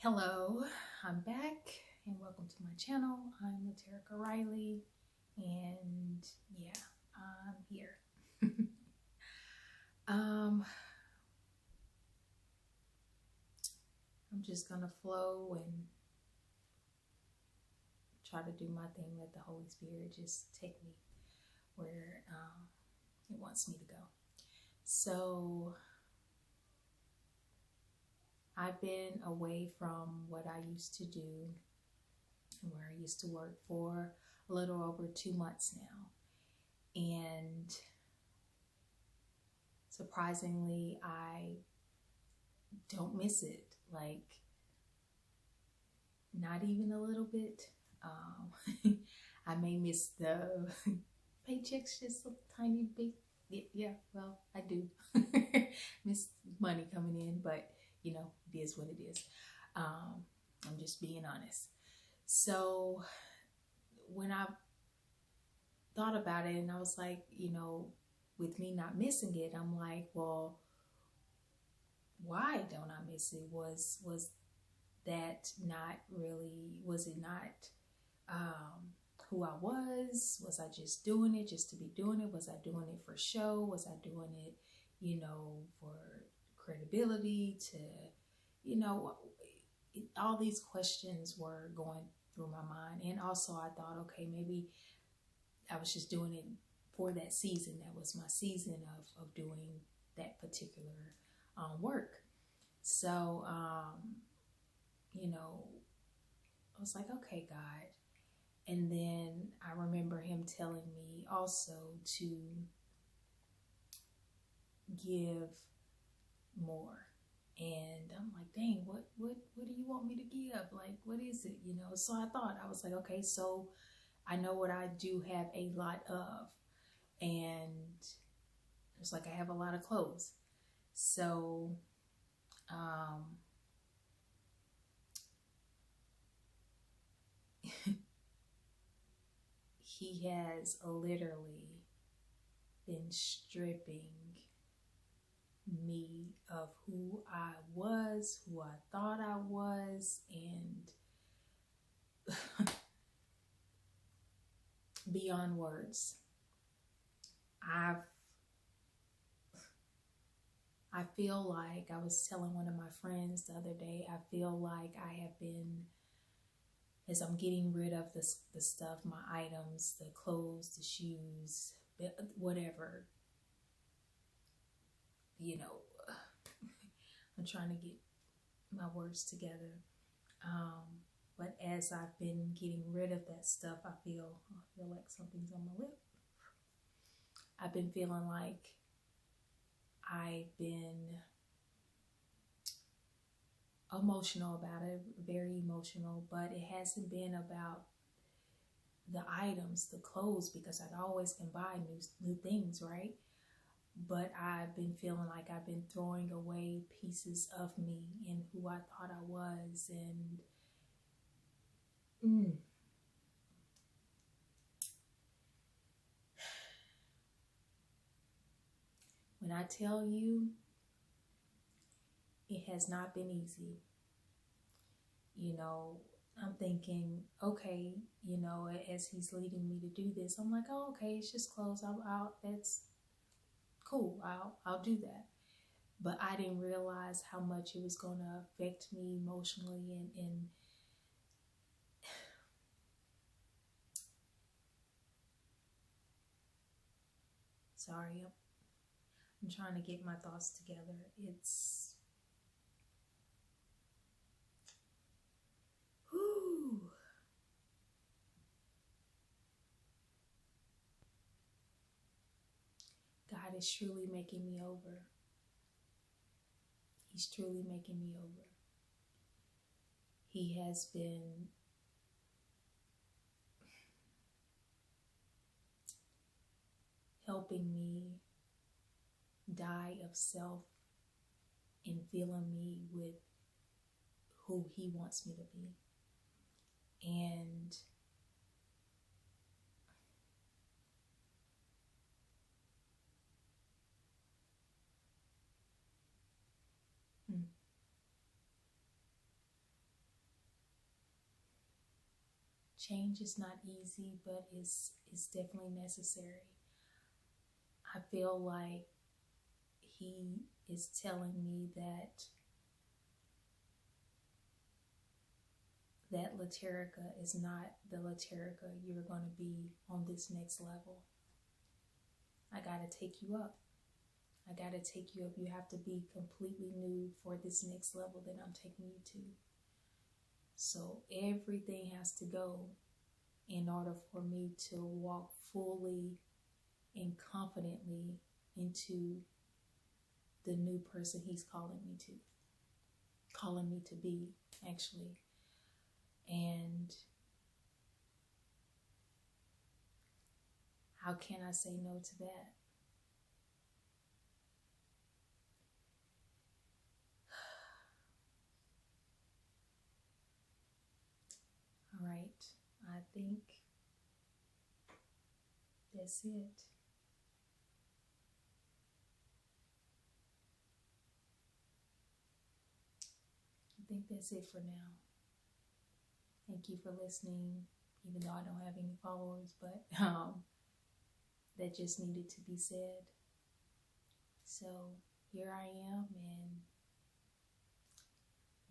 Hello, I'm back and welcome to my channel. I'm Laterica Riley and yeah, I'm here. um, I'm just gonna flow and try to do my thing. Let the Holy Spirit just take me where it wants me to go. So I've been away from what I used to do and where I used to work for a little over 2 months now. And surprisingly, I don't miss it. Like, not even a little bit. I may miss the paychecks just a tiny bit. Yeah, well, I do miss money coming in, but it is what it is. I'm just being honest. So when I thought about it and I was like, with me not missing it, I'm like, well, why don't I miss it? Was that not really, was it not who I was? Was I just doing it just to be doing it? Was I doing it for show? Was I doing it, for credibility to, all these questions were going through my mind. And also I thought, okay, maybe I was just doing it for that season. That was my season of doing that particular work. So, I was like, okay, God. And then I remember him telling me also to give more. And I'm like, dang, what do you want me to give? Like, what is it? So I was like, okay, so I know what I do have a lot of. And it's like I have a lot of clothes. So he has literally been stripping me of who I was, who I thought I was, and beyond words. I feel like, I was telling one of my friends the other day, I feel like I have been, as I'm getting rid of the stuff, my items, the clothes, the shoes, whatever, I'm trying to get my words together. But as I've been getting rid of that stuff, I feel like something's on my lip. I've been feeling like I've been emotional about it, very emotional, but it hasn't been about the items, the clothes, because I always can buy new things, right? But I've been feeling like I've been throwing away pieces of me and who I thought I was. And when I tell you, it has not been easy. I'm thinking, okay, as he's leading me to do this, I'm like, oh, okay, it's just clothes. That's cool. I'll do that. But I didn't realize how much it was going to affect me emotionally and sorry, I'm trying to get my thoughts together. It's, whew. God is truly making me over. He's truly making me over. He has been helping me die of self and filling me with who he wants me to be. And change is not easy, but it's definitely necessary. I feel like he is telling me that Laterica is not the Laterica you're going to be on this next level. I got to take you up. I got to take you up. You have to be completely new for this next level that I'm taking you to. So everything has to go in order for me to walk fully and confidently into the new person he's calling me to be, actually. And how can I say no to that? All right, I think that's it. I think that's it for now. Thank you for listening, even though I don't have any followers, but that just needed to be said. So here I am, and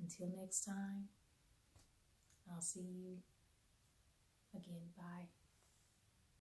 until next time, I'll see you again. Bye.